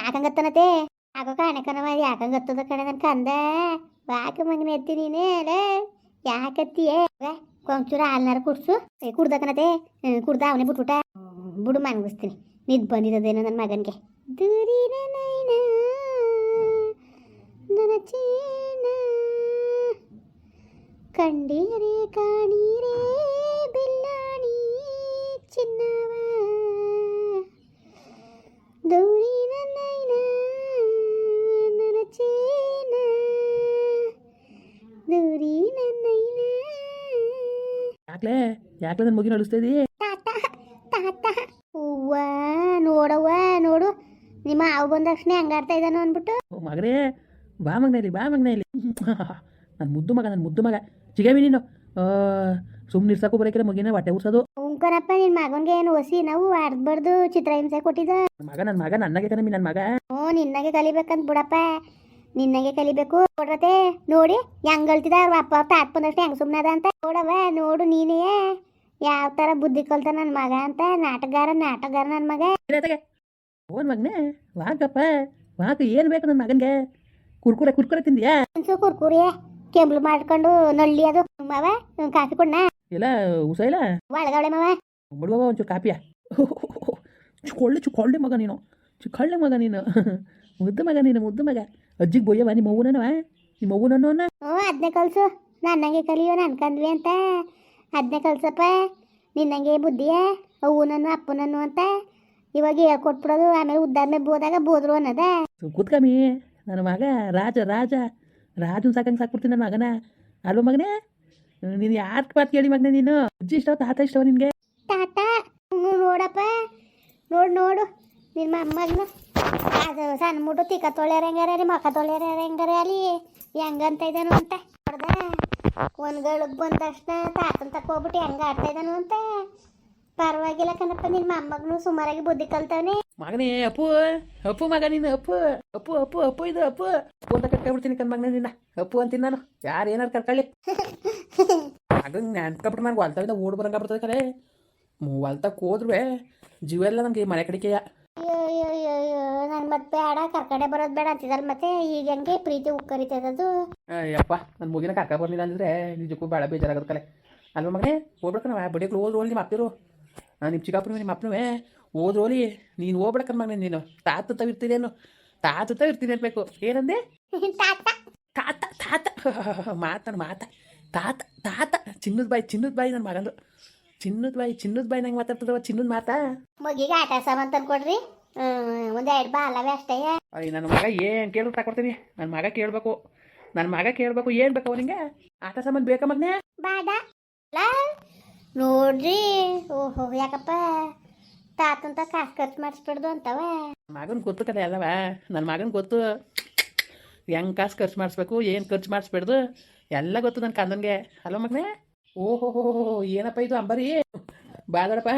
ಯಾಕಂಗತ್ತನತೆ ಆಗ ಕಾಣಕನವ ಯಾಕಂಗತ್ತದ ಕಣೆ ನನ್ ಕಂದ ಯಾಕೆ ಮಗನ ಎತ್ತಿ ನೀನೇ ಅಲೇ ಯಾಕತ್ತೀಯೇ ಕೊಂಚೂರ ಹಾಲ್ನಾರ ಕುಡ್ಸು ಕುಡ್ದಕನತೆ ಕುಡ್ದ ಅವನೇ ಬಿಟ್ಬಿಟ್ಟ ಬಿಡು ಮನ್ಗಿಸ್ತೀನಿ ನಿದ್ ಬಂದಿರೋದೇನೋ ನನ್ನ ಮಗನಿಗೆ ದೂರಿನ ನೈನ ನನ್ನ ಚೀನ ಕಂಡೀರೇ ಕಾಣೀರೇ ಬಿಲ್ಲಾಣಿ ಚಿನ್ನವ ದೂರಿನ ನೈನ ನನ್ನ ಚೀನ ದೂರಿನ ನೈನ ಯಾಕ್ಲೆ ಯಾಕ್ಲೆ ನನ್ನ ಮಗಿನ ಅಳಿಸ್ತಾ ಇದೀ ತಾತ ತಾತ ಹೂವ ನೋಡವ್ವ ನೋಡು ನಿಮ್ಮ ಅವು ಬಂದ ತಕ್ಷಣ ಹಂಗಾಡ್ತಾ ಇದ್ದಾನು ಅಂದ್ಬಿಟ್ಟು ಮಗರೇ ಬಾ ಮಗನ ಇಲ್ಲಿ ನನ್ನ ಮುದ್ದು ಮಗ ಚಿಗವಿ ನೀನು ಸುಮ್ಮನೆ ಇರ್ಸಕ್ಕೂ ಬರೋಕಿಲ್ಲ ಮಗಿನ ಹೊಟ್ಟೆ ಉರ್ಸೋದು ಉಂಕನಪ್ಪ ನಿನ್ನ ಮಗನಿಗೆ ಏನು ಹೊಸಿ ನಾವು ಆಡ್ಬಾರ್ದು ಚಿತ್ರಹಿಂಸೆ ಕೊಟ್ಟಿದ್ದ ನನ್ನ ಮಗ ನನಗೆ ಕಣಮಿ ನನ್ನ ಮಗ ಹ್ಞೂ ನಿನ್ನಗೆ ಕಲಿಬೇಕಂತ ಬಿಡಪ್ಪ ನಿನ್ನಗೆ ಕಲಿಬೇಕು ಕೊಡ್ರತೆ ನೋಡಿ ಹೆಂಗ್ ಅಳ್ತಿದ ಅವ್ರ ಅಪ್ಪ ಅವ್ರ ತಾತ ಬಂದಷ್ಟು ಹೆಂಗ್ ಸುಮ್ಮನದ ಅಂತ ನೋಡವ ನೋಡು ನೀನೇ ಯಾವ ಥರ ಬುದ್ಧಿ ಕಲ್ತ ನನ್ನ ಮಗ ಅಂತ ನಾಟಕಗಾರ ನನ್ನ ಮಗ ಓನ್ ಮಗನೇ ವಾಕಪ್ಪ ವಾಕ ಏನು ಬೇಕು ನನ್ನ ಮಗನಿಗೆ ಕುರ್ಕುರೆ ತಿಂದಿಯಾ ಕುರ್ಕುರಿ ಕೆಂಬ್ಲು ಮಾಡ್ಕೊಂಡು ನಳ್ಳಿ ಅದು ಮಾವ ಕಾಫಿ ಕೊಡ್ನಾ ಇಲ್ಲ ಉಸ ಇಲ್ಲ ಒಳಗವಳೆ ಮಾವ ಬಿಡುವ ಒಂಚೂರು ಕಾಪಿಯ ಚುಕೊಳ್ಳಿ ಮಗ ನೀನು ಚಿಕ್ಕಳ್ಳೆ ಮಗ ನೀನು ಮುದ್ದು ಮಗ ಅಜ್ಜಿಗೆ ಬೊಯ್ಯವ ನಿಮ್ಮ ಅವ್ವನವ ಹ್ಞೂ ಅದನ್ನೇ ಕಲ್ಸು ನನ್ನಂಗೆ ಕಲಿಯೋ ಅನ್ಕಂದ್ವಿ ಅಂತ ಅದನ್ನೇ ಕಲ್ಸಪ್ಪ ನಿನ್ನಂಗೆ ಬುದ್ಧಿಯ ಅವ್ವನನ್ನು ಅಪ್ಪನನ್ನು ಅಂತ ಇವಾಗ ಹೇಳ್ಕೊಟ್ಬಿಡೋದು ಆಮೇಲೆ ಉದ್ದಾದ್ಮೇಲೆ ಬೋದಾಗ ಬೋದ್ರು ಅನ್ನದ ಕೂತ್ಕಮ್ಮಿ ನನ್ನ ಮಗ ರಾಜನ್ ಸಾಕಂಗೆ ಸಾಕ್ಬಿಡ್ತೀನಿ ನನ್ನ ಮಗನ ಅಲ್ವ ಮಗನೇ ನೀನು ಯಾಕೆ ಮಾತು ಕೇಳಿ ಮಗನೇ ನೀನು ಅಜ್ಜಿ ಇಷ್ಟವ ತಾತ ಇಷ್ಟವ ನಿನಗೆ ತಾತ ನೋಡಪ್ಪ ನೋಡು ನಿಮ್ಮ ಅಮ್ಮಗನು ಅದು ಸಣ್ಣ ಮುಟ್ಟು ತಿಕ್ಕ ತೊಳ್ಯಾರ ಹೆಂಗಾರ ಮಕ್ಕ ತೊಳ್ಯಾರ ಹೆಂಗಾರ ಅಲ್ಲಿ ಹೆಂಗಂತ ಇದ್ದಾನು ಅಂತ ನೋಡ್ದ ಒಂದ್ಗಳಿಗೆ ಬಂದ ತಕ್ಷಣ ತಾತನ್ ತಕೋಬಿಟ್ಟು ಹೆಂಗ ಆಡ್ತಾ ಇದ್ದಾನು ಅಂತ ಪರವಾಗಿಲ್ಲ ಕಣಪ್ಪ ನಿಮ್ಮ ಅಮ್ಮಗನು ಸುಮಾರಾಗಿ ಬುದ್ಧಿ ಕಲ್ತವನೆ ಮಗನೇ ಅಪ್ಪು ಮಗ ನೀನು ಅಪ್ಪು ಇದು ಅಪ್ಪು ಅಂತ ಕರ್ಕೊಂಡ್ಬಿಡ್ತೀನಿ ಕಣ್ ಮಗನೇ ನಿನ್ನ ಅಪ್ಪು ಅಂತೀನಿ ನಾನು ಯಾರು ಏನಾರು ಕರ್ಕೊಳ್ಳಿ ಮಗಂಗೆ ನೆನ್ಕೊಬಿಟ್ರೆ ನನಗೆ ಹೊಲ್ತಾವಿಂದ ಓಡ್ ಬರಂಗ ಬರ್ತದೆ ಕರೆ ಹೊಲ್ತಕ್ಕೆ ಹೋದ್ರೂ ಜೀವ ಎಲ್ಲ ನಮಗೆ ಮನೆ ಕಡಿಕೆಯ ಅಯ್ಯೋ ನನ್ ಮತ್ತೆ ಬೇಡ ಕರ್ಕಡೆ ಬರೋದು ಬೇಡ ಅಂತಿದಲ್ಲ ಮತ್ತೆ ಈಗ ಹೆಂಗೆ ಪ್ರೀತಿ ಉಕ್ಕರಿತದದು ಅಯ್ಯಪ್ಪ ನನ್ನ ಮುಗಿನ ಕರ್ಕ ಬರ್ಲಿಲ್ಲ ಅಂದ್ರೆ ನಿಜಕ್ಕೂ ಭಾಳ ಬೇಜಾರಾಗೋದು ಕಲೆ ಅಲ್ವ ಮಗನೇ ಹೋಗ್ಬಿಡ್ಕನವ ಬಡಿಯಕ್ಕೆ ಹೋದ್ರು ನಿಮ್ಮ ಅಪ್ಪಿರು ನಿಮ್ಮ ಚಿಕ್ಕಪ್ಪನು ನಿಮ್ಮ ಅಪ್ಪನೂ ಹೋದ್ರೋಲಿ ನೀನು ಹೋಗ್ಬಿಡಕನ್ ಮಗನೇ ನೀನು ತಾತ ಇರ್ತೀನಿ ಅನ್ಬೇಕು ಏನಂದೆ ತಾತ ತಾತ ಚಿನ್ನದ ಬಾಯಿ ನನ್ನ ಮಗಂದು ಚಿನ್ನದ ಬಾಯಿ ನಂಗೆ ಮಾತಾಡ್ತದವ ಚಿನ್ನದ ಮಾತಾ ಮಗಿಗೆ ಆಟ ಸಾಮಾನು ತಂದ್ಕೊಡ್ರಿ ಒಂದ್ 2 ಬಾ ಅಲ್ಲವೇ ಅಷ್ಟೇ ಅಯ್ಯ ನನ್ನ ಮಗ ಏನು ಕೇಳಿ ತಗೊಡ್ತೀನಿ ನನ್ನ ಮಗ ಕೇಳಬೇಕು ಏನು ಬೇಕು ಅವನಿಗೆ ಆಟ ಸಾಮಾನು ಬೇಕಾ ಮಗನೇ ಬಾಡ ನೋಡ್ರಿ ಓಹೋ ಯಾಕಪ್ಪ ತಾತಂತ ಕಾಸು ಖರ್ಚು ಮಾಡಿಸ್ಬಿಡ್ದು ಅಂತವ ಮಗನ ಗೊತ್ತು ಕಲೆ ಅಲ್ಲವ ನನ್ನ ಮಗನ ಗೊತ್ತು ಹೆಂಗೆ ಕಾಸು ಖರ್ಚು ಮಾಡಿಸ್ಬೇಕು ಏನು ಖರ್ಚು ಮಾಡಿಸ್ಬಿಡ್ದು ಎಲ್ಲ ಗೊತ್ತು ನನ್ನ ಕಂದನ್ಗೆ ಅಲ್ವ ಮಗನೇ ಓಹೋ ಏನಪ್ಪ ಇದು ಅಂಬರಿ ಬಾದಡಪ್ಪ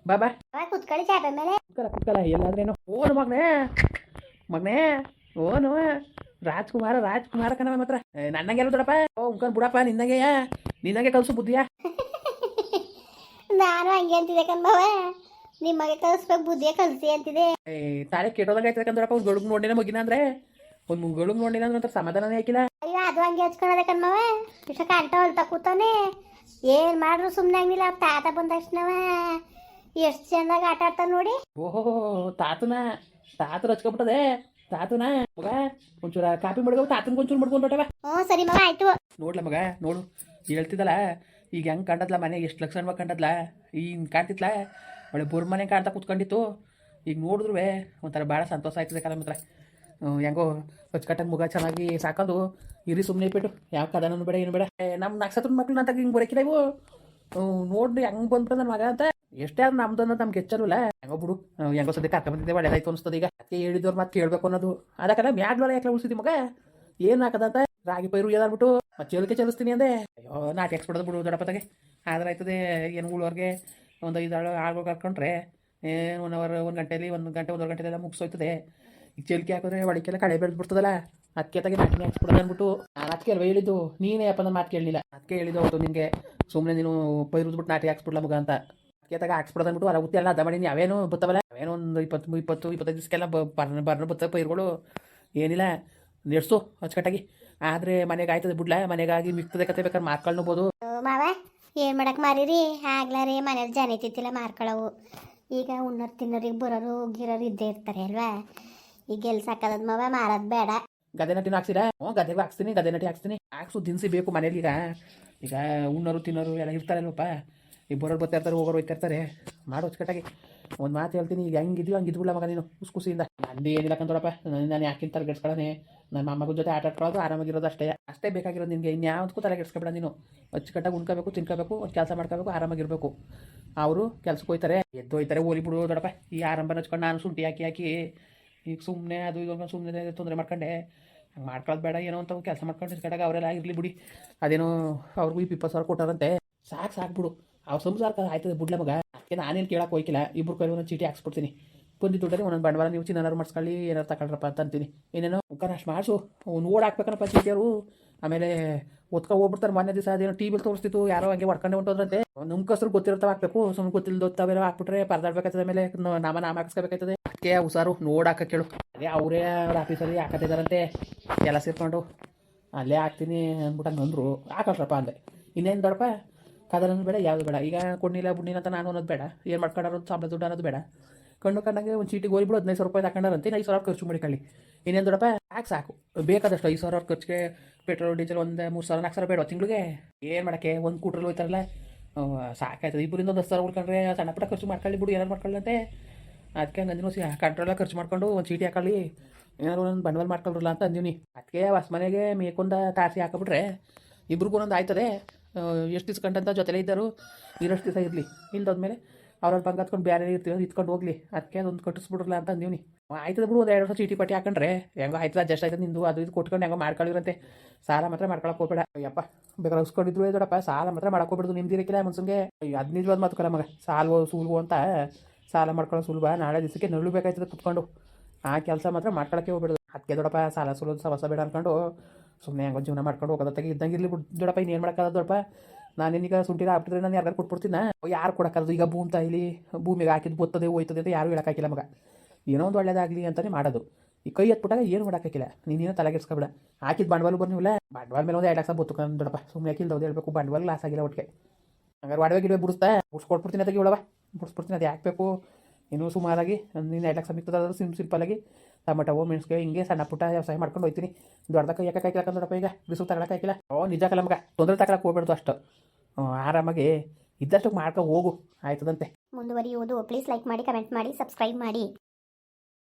ಬಾಬಾ ಕುತ್ಕೊಳ್ಳಿ ಚಾಪೆ ಮೇಲೆ ಕುತ್ಕಲ್ಲ ಎಲ್ಲಾದ್ರೇನೋ ಓನು ಮಗನೇ ಓನು ರಾಜ್ಕುಮಾರ ಕಣವ ಮಾತ್ರ ನನ್ನಂಗೆ ದೊಡಪ್ಪ ಉಂಕನ್ ಬಿಡಪ್ಪ ನಿನ್ನಂಗೆ ಕಲ್ಸು ಬುದ್ಧಿಯ ನಾನು ಹಂಗೆ ಅಂತಿದ್ದೆ ಕಣ್ಬವ ನಿಮಗೆ ಕಲಿಸ್ಬೇಕು ಬುದ್ಧಿಯ ಕಲಿಸಿ ಅಂತಿದೆ ತಾಳೆ ಕೆಟ್ಟೋದಂಗೆ ಆಯ್ತದೆ ಕಂದ್ರಪ್ಪ ಒಂದು ಗಳುಗ್ ನೋಡಿನ ಮಗಿನ ಅಂದ್ರೆ ಒಂದು ಗಳುಗ್ ನೋಡಿನ ಅಂದ್ರೆ ಸಮಾಧಾನನೇ ಹಾಕಿಲ್ಲ ಅಯ್ಯೋ ಅದು ಹಂಗೆ ಹಚ್ಕೊಳ್ಳೋದೆ ಕಣ್ಮವ ಇಷ್ಟ ಕಂಟ ಹೊಲ್ತಾ ಕೂತವನೆ ಏನ್ ಮಾಡ್ರು ಸುಮ್ಮನೆ ಆಗಿಲ್ಲ ತಾತ ಬಂದ ತಕ್ಷಣವ ಎಷ್ಟು ಚಂದಾಗಿ ಆಟ ಆಡ್ತಾನೆ ನೋಡಿ ಓಹೋ ತಾತನ ಹಚ್ಕೊಬಿಟ್ಟದೆ ತಾತನ ಮಗ ಒಂಚೂರ ಕಾಪಿ ಮಾಡ್ಕೊ ತಾತನ ಒಂಚೂರು ಮಾಡ್ಕೊಂಡ್ಬಿಟ್ಟವ ಹ್ಞೂ ಸರಿ ಮಗ ಆಯ್ತು ನೋಡ್ಲ ಮಗ ನೋಡು ಹೇಳ್ತಿದ್ದಲ್ಲ ಈಗ ಹೆಂಗೆ ಕಂಡದ್ಲ ಮನೆ ಎಷ್ಟು ಲಕ್ಷ ಅನ್ಬೇಕು ಕಂಡದ್ಲ ಈಗ ಕಾಣ್ತಿತ್ಲ ಒಳ್ಳೆ ಬುರ್ ಮನೆ ಕಾಣ್ತಾ ಕೂತ್ಕೊಂಡಿತ್ತು ಈಗ ನೋಡಿದ್ರು ಒಂಥರ ಭಾಳ ಸಂತೋಷ ಆಯ್ತದೆ ಕಾಲ ಮಾತ್ರ ಹೆಂಗೋ ಅಚ್ಚುಕಟ್ಟಾಗಿ ಮುಗ ಚೆನ್ನಾಗಿ ಸಾಕೋದು ಇರಿ ಸುಮ್ಮನೆ ಇಟ್ಬಿಟ್ಟು ಯಾವ ಕದನೂ ಬೇಡ ಏನು ಬೇಡ ನಮ್ಮ ನಕ್ಷತ್ರ ಮಕ್ಳು ಅಂತ ಹಿಂಗೆ ಬರೋಕಿಲ್ಲ ಇವು ನೋಡಿ ಹೆಂಗೆ ಬಂದ್ಬಿಟ್ಟು ನನ್ನ ಮಗ ಅಂತ ಎಷ್ಟೇ ಆದ್ರೂ ನಮ್ದು ಅನ್ನೋದು ನಮ್ಗೆ ಹೆಚ್ಚಲ್ವಲ್ಲ ಹೆಂಗೋ ಬಿಡು ಹೆಂಗೋ ಸದ್ಯ ಕರ್ಕ ಬಂದಿದ್ದೆ ಒಳ್ಳೆದಾಯ್ತು ಅನಿಸ್ತದೆ ಈಗ ಅದಕ್ಕೆ ಹೇಳಿದವ್ರು ಮತ್ತೆ ಕೇಳಬೇಕು ಅನ್ನೋದು ಅದಕ್ಕಲ್ಲ ಮ್ಯಾಗ್ಲೊಳ ಯಾಕೆ ಉಳಿಸಿದ್ವಿ ಮಗ ಏನು ಹಾಕದಂತ ರಾಗಿ ಪೈರು ಏನಾಗ್ಬಿಟ್ಟು ಮತ್ತೆ ಚೇಳಿಕೆ ಚಲಿಸ್ತೀನಿ ಅಂದೆ ಅಯ್ಯೋ ನಾಟಿ ಹಾಕ್ಸ್ಬಿಡೋದು ಬಿಡು ದೊಡ್ಡಪ್ಪತ್ತಾಗೆ ಆದ್ರೆ ಆಯ್ತದೆ ಏನು ಉಳೋರ್ಗೆ ಒಂದು 5 ಆಳುಗಳು ಕರ್ಕೊಂಡ್ರೆ ಏನು 1 ಅವರ್ 1 ಗಂಟೆಯಲ್ಲಿ 1 ಗಂಟೆಲೆಲ್ಲ ಮುಗಿಸೋಯ್ತದೆ ಈಗ ಚೇಳಿಕೆ ಹಾಕಿದ್ರೆ ಒಳಕ್ಕೆಲ್ಲ ಕಳೆ ಬೆಳೆದ್ಬಿಡ್ತದಲ್ಲ ಅದಕ್ಕೆ ತಾಗೆ ನಾಟಿನೇ ಹಾಕ್ಸ್ಬಿಡೋದು ಅಂದ್ಬಿಟ್ಟು ನಾನು ಅದಕ್ಕೆ ಅಲ್ವ ಹೇಳಿದ್ದು ನೀನೇ ಅಪ್ಪ ನನ್ನ ಮಾತು ಕೇಳಲಿಲ್ಲ ಅದಕ್ಕೆ ಹೇಳಿದ್ದು ಅವತ್ತು ನಿನಗೆ ಸುಮ್ಮನೆ ನೀನು ಪೈರುದ್ಬಿಟ್ಟು ನಾಟಿ ಹಾಕ್ಸ್ಬಿಡ್ಲ ಮಗ ಅಂತ ಅದಕ್ಕೆ ತಾಗ ಹಾಕ್ಸ್ಬಿಡೋದು ಅಂದ್ಬಿಟ್ಟು ಅಲ್ಲ ಉತ್ತಿ ಎಲ್ಲ ಅದ ಮಾಡೀನಿ ಅವೇನು ಬರ್ತವಲ್ಲ ಏನೋ ಒಂದು 25 ದಿವಸಕ್ಕೆಲ್ಲ ಬರ್ನ ಬರ್ತವೆ ಪೈರುಗಳು. ಏನಿಲ್ಲ ನೆಡ್ಸು ಅಚ್ಚುಕಟ್ಟಾಗಿ. ಆದರೆ ಮನೆಗೆ ಆಯ್ತದೆ ಬಿಡ್ಲ, ಮನೆಗಾಗಿ ಮಿಕ್ತದೆ ಕತೆ ಬೇಕಾದ್ರೆ ಮಾರ್ಕೊಳ್ಬೋದು. ಮಾವ ಏನು ಮಾಡಕ್ಕೆ ಮಾರೀರಿ ಆಗ್ಲಾರಿ ಮನೇಲಿ ಜನ ತಿತ್ತಿಲ್ಲ ಮಾರ್ಕೊಳ್ಳವು. ಈಗ ಉಣ್ಣೋರು ತಿನ್ನೋರಿಗೆ ಬರೋರು ಗಿರೋರು ಇದ್ದೇ ಇರ್ತಾರೆ ಅಲ್ವಾ. ಈಗ ಎಲ್ಲಿ ಸಾಕದ ಮಾವ ಮಾರೋದು ಬೇಡ. ಗದೆ ನಟಿನ ಹಾಕ್ಸಿರಾ? ಗದೆಗೆ ಹಾಕ್ಸ್ತೀನಿ, ಗದೆ ನಟಿ ಹಾಕ್ಸ್ತೀನಿ. ಹಾಕ್ಸು ದಿನಸಿ ಬೇಕು ಮನೇಲಿ. ಈಗ ಉಣ್ಣೋರು ತಿನ್ನೋರು ಎಲ್ಲ ಇರ್ತಾರಲ್ವಪ್ಪ. ಈಗ ಬರೋರು ಬರ್ತಾ ಇರ್ತಾರೆ, ಹೋಗೋರು ಹೋಯ್ತಾ ಇರ್ತಾರೆ. ಮಾಡೋ ಅಚ್ಚುಕಟ್ಟಾಗಿ. ಒಂದು ಮಾತು ಹೇಳ್ತೀನಿ, ಈಗ ಹೆಂಗಿದ್ವಿ ಹಂಗಿದ್ಬಿಡ್ಲ ಮಗ ನೀನು ಖುಷಿಯಿಂದ. ನಂದು ಏನಿಲ್ಲ ಕಂತೋಡಪ್ಪ, ನಾನು ಯಾಕಿಂತ ತಲೆಗೆಡ್ಸ್ಕೊಳ್ಳೋಣ. ನನ್ನ ಮೊಮ್ಮಗ ಜೊತೆ ಆಟ ಆಡ್ಕೊಳ್ಳೋದು, ಆರಾಮಾಗಿರೋದು ಅಷ್ಟೇ ಬೇಕಾಗಿರೋದು ನಿನಗೆ. ಇನ್ಯಾವುದಕ್ಕೂ ತಲೆಗೆಡ್ಸ್ಕೊಬೇಡ ನೀನು. ಅಚ್ಚುಕಟ್ಟಾಗಿ ಉಣ್ಕೋಬೇಕು, ತಿನ್ಕೋಬೇಕು, ಒಂದು ಕೆಲಸ ಮಾಡ್ಕೋಬೇಕು, ಆರಾಮಾಗಿರ್ಬೇಕು. ಅವರು ಕೆಲ್ಸಕ್ಕೆ ಹೋಯ್ತಾರೆ, ಎದ್ದು ಹೋಯ್ತಾರೆ, ಓಲಿ ಬಿಡು ದೊಡ್ಡಪ್ಪ. ಈ ಆರಂಭ ಹಚ್ಕೊಂಡು ನಾನು ಶುಂಠಿ ಹಾಕಿ ಈಗ ಸುಮ್ಮನೆ ಅದು ಇದೊಂದು ಸುಮ್ಮನೆ ತೊಂದರೆ ಮಾಡ್ಕೊಂಡೆ. ಹಂಗೆ ಮಾಡ್ಕೊಳ್ಳೋದು ಬೇಡ. ಏನೋ ಅಂತ ಕೆಲಸ ಮಾಡ್ಕೊಂಡು ಕಡೆಗೆ ಅವರೆಲ್ಲ ಇರಲಿ ಬಿಡಿ. ಅದೇನೋ ಅವ್ರಿಗೂ 20,000 ಕೊಟ್ಟಾರಂತೆ. ಸಾಕು ಬಿಡು. ಅವ್ರ ಸಂಸಾರ ಆಯ್ತದೆ ಬಿಡ್ಲ ಮಗ. ಅದಕ್ಕೆ ನಾನೇನು ಕೇಳಕ್ಕೆ ಹೋಯ್ಕಿಲ್ಲ. ಇಬ್ಬರು ಕೈ ಒಂದೊಂದು ಚೀಟಿ ಹಾಕ್ಸ್ಬಿಡ್ತೀನಿ. ಬಂದಿದ್ದು ದುಡ್ಡಲ್ಲಿ ಒಂದೊಂದು ಬಂಡವಾಳ ನೀವು ಚಿನ್ನಾರು ಮಾಡಿಸ್ಕೊಳ್ಳಿ, ಏನಾರು ತಗೊಳ್ರಪ್ಪ ಅಂತ ಅಂತೀನಿ. ಏನೇನೋ ಮುಖ ಅಷ್ಟು ಮಾಡಿಸು. ನೋಡಿ ಹಾಕ್ಬೇಕನಪ್ಪ ಚೀಟಿಯವರು. ಆಮೇಲೆ ಓದ್ಕೊ ಹೋಗ್ಬಿಡ್ತಾರೆ. ಮೊನ್ನೆ ದಿವಸ ಅದೇನೋ ಟಿ ವಿಲಿ ತೋರಿಸ್ತಿತ್ತು, ಯಾರೋ ಹಂಗೆ ಹೊಡ್ಕೊಂಡೆ ಹೊಂಟೋದ್ರಂತೆ. ನಮ್ಮ ಕಸ್ರು ಗೊತ್ತಿರ್ತಾವೆ ಹಾಕ್ಬೇಕು, ಸುಮ್ಮನೆ ಗೊತ್ತಿಲ್ಲದೋತ್ತಾವೆಲ್ಲ ಹಾಕ್ಬಿಟ್ರೆ ಪರದಾಡ್ಬೇಕಾಗ್ತದೆ. ಆಮೇಲೆ ನಾಮ ಹಾಕಿಸ್ಕೋಬೇಕಾಯ್ತದೆ. ಅದಕ್ಕೆ ಹುಷಾರು ನೋಡಿ ಹಾಕ ಕೇಳು. ಅದೇ ಅವರೇ ಅವ್ರ ಆಫೀಸಲ್ಲಿ ಹಾಕತ್ತಿದ್ದಾರಂತೆ ಎಲ್ಲ ಸೇರ್ಕೊಂಡು. ಅಲ್ಲೇ ಹಾಕ್ತೀನಿ ಅಂದ್ಬಿಟ್ಟು ಹಂಗೆ ಅಂದರು. ಹಾಕಲ್ರಪ್ಪ ಅಂದೆ. ಇನ್ನೇನು ದೊಡ್ಡಪ್ಪ ಕದರ್ ಅನ್ನೋದು ಬೇಡ, ಯಾವುದು ಬೇಡ. ಈಗ ಕೊಡ್ನಿಲ್ಲ ಬುಡ್ನಿಲ್ಲ ಅಂತ ನಾನು ಅನ್ನೋದು ಬೇಡ. ಏನು ಮಾಡ್ಕೊಂಡಾರು ಸಂಬಳ ದುಡ್ಡು ಅನ್ನೋದು ಬೇಡ. ಕಂಡಂಗೆ ಒಂದು ಚೀಟಿಗೆ ಹೋಗ್ಬಿಡು. 15,000 ರೂಪಾಯಿ ತಗೊಂಡಾರಂತೆ. 5,000 ಖರ್ಚು ಮಾಡಿಕೊಳ್ಳಿ. ಇನ್ನೇನು ದೊಡ್ಡಪ್ಪ ಸಾಕು. ಬೇಕಾದಷ್ಟು 5,000 ಖರ್ಚಿಗೆ ಪೆಟ್ರೋಲ್ ಡೀಸೆಲ್ ಒಂದು 3,000 4,000 ಬೇಡ ತಿಂಗಳಿಗೆ. ಏನು ಮಾಡೋಕ್ಕೆ ಒಂದು ಕೂಟ್ರಲ್ಲಿ ಹೋಯ್ತಾರಲ್ಲ ಸಾಕಾಯ್ತದೆ. ಇಬ್ಬರಿಂದ 10,000 ಉಳ್ಕೊಂಡ್ರೆ ಸಣ್ಣ ಪುಟ್ಟ ಖರ್ಚು ಮಾಡ್ಕೊಳ್ಳಿ ಬಿಡು, ಏನಾರು ಮಾಡ್ಕೊಳ್ಳಂತೆ. ಅದಕ್ಕೆ ಹಂಗೆ ಅಂದಿನೂ ಕಂಟ್ರೋಲಾಗಿ ಖರ್ಚು ಮಾಡ್ಕೊಂಡು ಒಂದು ಚೀಟಿ ಹಾಕೊಳ್ಳಿ, ಏನಾರು ಒಂದು ಬಂಡವಾಳ ಮಾಡ್ಕೊಳ್ರಲ್ಲ ಅಂತ ಅಂದೀನಿ. ಅದಕ್ಕೆ ಹೊಸ ಮನೆಗೆ ಮೇಕೊಂದ ತಾರಸಿ ಹಾಕಿಬಿಟ್ರೆ ಇಬ್ರಿಗೂ ಒಂದೊಂದು ಆಯ್ತದೆ. ಎಷ್ಟು ದಿವ್ಸ ಕಂಡಂತ ಜೊತೆಲೇ ಇದ್ದರು, ಇರೋಷ್ಟು ದಿವಸ ಇರಲಿ. ಇಲ್ದೋದ್ಮೇಲೆ ಅವ್ರವ್ರು ಬಂದು ಹತ್ಕೊಂಡು ಬೇರೆ ಇರ್ತೀವಿ, ಇತ್ಕೊಂಡು ಹೋಗ್ಲಿ. ಅದಕ್ಕೆ ಅದೊಂದು ಕಟ್ಟಿಸ್ಬಿಡ್ರಲ್ಲ ಅಂತ ಅಂದೀನಿ. ಆಯ್ತದೆ ಬಿಡು. ಒಂದು 2 ವರ್ಷ ಚೀಟಿ ಪಟ್ಟಿ ಹಾಕೊಂಡ್ರೆ ಹೆಂಗೋ ಆಯ್ತದೆ, ಅಡ್ಜಸ್ಟ್ ಆಯ್ತದೆ. ನಿಂದು ಅದು ಇದು ಕೊಟ್ಕೊಂಡು ಹೆಂಗೋ ಮಾಡ್ಕೊಳ್ಳಿರಂತೆ. ಸಾಲ ಮಾತ್ರ ಮಾಡ್ಕೊಳಕ್ಕೆ ಹೋಗ್ಬೇಡ. ಅಯ್ಯಪ್ಪ ಬೇಕಾದ್ರೆ ಉಸ್ಕೊಂಡಿದ್ರು ದೊಡ್ಡಪ್ಪ, ಸಾಲ ಮಾತ್ರ ಮಾಡ್ಕೊಬಿಡ್ದು. ನಿಮ್ದಿರಕ್ಕಿಲ್ಲ ಮನ್ಸಂಗೆ. ಅದು ನಿಜವಾದ ಮಾತುಕಲ್ಲ ಮಗ. ಸಾಲ್ವೋ ಸುಲ್ವೋ ಅಂತ ಸಾಲ ಮಾಡ್ಕೊಳ್ಳೋ ಸುಲಭ. ನಾಳೆ ದಿವಸಕ್ಕೆ ನಳ್ಳು ಬೇಕಾಯ್ತದೆ ಕುತ್ಕೊಂಡು. ಆ ಕೆಲಸ ಮಾತ್ರ ಮಾಡ್ಕೊಳಕ್ಕೆ ಹೋಗ್ಬಿಡೋದು. ಅದಕ್ಕೆ ದೊಡ್ಡಪ್ಪ ಸಾಲ ಸುಲೋದು ಸವಸ ಬೇಡ ಅನ್ಕೊಂಡು ಸುಮ್ಮನೆ ಹೆಂಗೋ ಜೀವನ ಮಾಡ್ಕೊಂಡು ಹೋಗೋದತ್ತಾಗಿ ಇದ್ದಂಗೆ ಇರಲಿ ಬಿಡು ದೊಡ್ಡಪ್ಪ. ಇನ್ನೇನು ಮಾಡೋಕ್ಕಾದ ದೊಡ್ಡಪ್ಪ. ನಾನೇನೀಗ ಶುಂಠಿನ ಹಾಕ್ಬಿಟ್ರೆ ನಾನು ಯಾರು ಕೊಟ್ಬಿಡ್ತೀನ? ಯಾರು ಕೊಡೋಕ್ಕಾದ್ರು? ಈಗ ಭೂಮಿಗೆ ಹಾಕಿದ್ದು ಬರ್ತದೆ ಹೋಯ್ತದೆ ಅಂತ ಯಾರು ಹೇಳೋಕ್ಕಾಗಿಲ್ಲ ಮಗ. ಏನೋ ಒಂದು ಒಳ್ಳೇದಾಗಲಿ ಅಂತಲೇ ಮಾಡೋದು. ಈ ಕೈ ಎತ್ಬಿಟ್ಟಾಗ ಏನು ಮಾಡೋಕ್ಕಾಗಿಲ್ಲ. ನೀನೇನೋ ತಲೆಗೆಡ್ಸ್ಕೊಬೇಡ. ಹಾಕಿದ್ದು ಬಂಡವಾಳ ಬರ್ನಿಲ್ಲ. ಬಂಡವಾಳ ಮೇಲೆ ಒಂದು 2 ಲಕ್ಷ ಬತ್ತು ದೊಡ್ಡಪ್ಪ. ಸುಮ್ಮನೆ ಹಾಕಿಲ್ದವ್ದು ಹೇಳ್ಬೇಕು. ಬಂಡವಾಳ ಲಾಸ್ ಆಗಿಲ್ಲ ಒಟ್ಟಿಗೆ. ಹಂಗಾರೆ ಒಡವೆ ಗಿಡವೆ ಬಿಡಿಸ್ತಾ ಬಿಡಿಸ್ಕೊಟ್ಬಿಡ್ತೀನಿ. ಅದಕ್ಕೆ ಹೇಳವ ಬಿಡಿಸ್ಬಿಡ್ತೀನಿ. ಅದು ಯಾಕಬೇಕು ಇನ್ನೂ ಸುಮಾರಾಗಿ ನೀನು 2 ಲಕ್ಷ ಮಿಕ್ತದಾದ್ರೂ ಸಿಂಪಲ್ಲಾಗಿ ಟೊಮೆಟೊ ಮೆಣಸಿಗೆ ಹಿಂಗೆ ಸಣ್ಣ ಪುಟ್ಟ ವ್ಯವಸಾಯ ಮಾಡ್ಕೊಂಡು ಹೋಗ್ತೀನಿ. ದೊಡ್ಡದಕ್ಕೆ ಯಾಕೆ ಕಾಯ್ಕಿಲ್ಲ ದೊಡ್ಡಪ್ಪ. ಈಗ ಬಿಸಿಲು ತಗೊಳಕ್ಕೆ ಹಾಕಿಲ್ಲ. ನಿಜ ಕಲ ಮಗ. ತೊಂದರೆ ತಗೊಳಕ್ಕೆ ಹೋಗ್ಬೇಡ್ದು ಅಷ್ಟು. ಆರಾಮಾಗಿ ಇದ್ದಷ್ಟು ಮಾಡ್ಕೊ ಹೋಗು, ಆಯ್ತದಂತೆ. ಮುಂದುವರಿಯುವುದು. ಪ್ಲೀಸ್ ಲೈಕ್ ಮಾಡಿ, ಕಮೆಂಟ್ ಮಾಡಿ, ಸಬ್ಸ್ಕ್ರೈಬ್ ಮಾಡಿ.